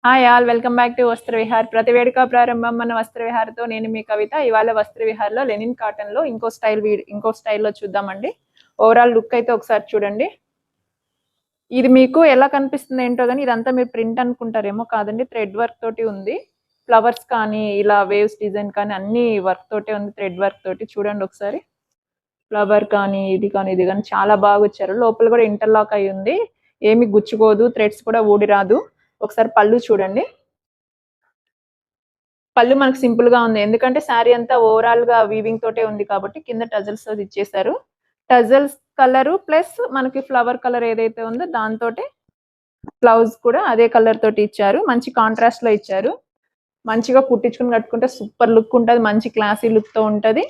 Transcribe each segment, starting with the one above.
Hi all welcome back to వస్త్ర విహార్. ప్రతి వేడుక ప్రారంభం మన వస్త్ర విహార్తో. నేను మీ కవిత. ఇవాళ వస్త్ర విహార్లో లెనిన్ కాటన్లో ఇంకో స్టైల్లో చూద్దామండి. ఓవరాల్ లుక్ అయితే ఒకసారి చూడండి. ఇది మీకు ఎలా కనిపిస్తుంది ఏంటో కానీ ఇదంతా మీరు ప్రింట్ అనుకుంటారేమో, కాదండి. థ్రెడ్ వర్క్ తోటి ఉంది. ఫ్లవర్స్ కానీ ఇలా వేవ్స్ డిజైన్ కానీ అన్ని వర్క్ తోటే ఉంది. థ్రెడ్ వర్క్ తోటి చూడండి ఒకసారి. ఫ్లవర్ కానీ ఇది కానీ చాలా బాగా వచ్చారు. లోపల కూడా ఇంటర్లాక్ అయి ఉంది. ఏమి గుచ్చుకోదు, థ్రెడ్స్ కూడా ఊడి రాదు. ఒకసారి పళ్ళు చూడండి. పళ్ళు మనకు సింపుల్ గా ఉంది, ఎందుకంటే శారీ అంతా ఓవరాల్ గా వీవింగ్ తోటే ఉంది కాబట్టి కింద టజల్స్ తో ఇచ్చేసారు. టజల్స్ కలర్ ప్లస్ మనకి ఫ్లవర్ కలర్ ఏదైతే ఉందో దాంతో బ్లౌజ్ కూడా అదే కలర్ తోటి ఇచ్చారు. మంచి కాంట్రాస్ట్ లో ఇచ్చారు. మంచిగా కుట్టించుకుని కట్టుకుంటే సూపర్ లుక్ ఉంటుంది. మంచి క్లాసీ లుక్ తో ఉంటది.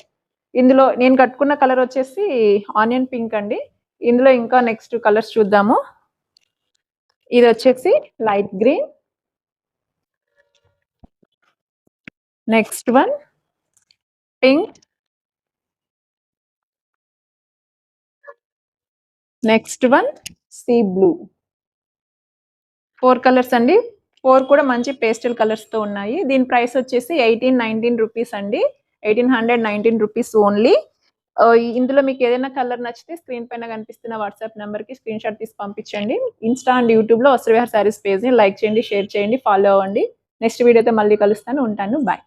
ఇందులో నేను కట్టుకున్న కలర్ వచ్చేసి ఆనియన్ పింక్ అండి. ఇందులో ఇంకా నెక్స్ట్ కలర్స్ చూద్దాము. ఇది వచ్చేసి light green, next one pink, next one sea blue. 4 colours అండి. 4 కూడా మంచి పేస్టల్ కలర్స్ తో ఉన్నాయి. దీని ప్రైస్ వచ్చేసి 1819 రూపీస్ అండి. 1819 రూపీస్ ఓన్లీ. ఇందులో మీకు ఏదైనా కలర్ నచ్చితే స్క్రీన్ పైన కనిపిస్తున్న వాట్సాప్ నెంబర్ కి స్క్రీన్ షాట్ తీసి పంపించండి. ఇన్స్టా అండ్ యూట్యూబ్ లో వస్త్ర విహార్ శారీస్ పేజ్ ని లైక్ చేయండి, షేర్ చేయండి, ఫాలో అవ్వండి. నెక్స్ట్ వీడియోతో మళ్ళీ కలుస్తాను. ఉంటాను. బాయ్.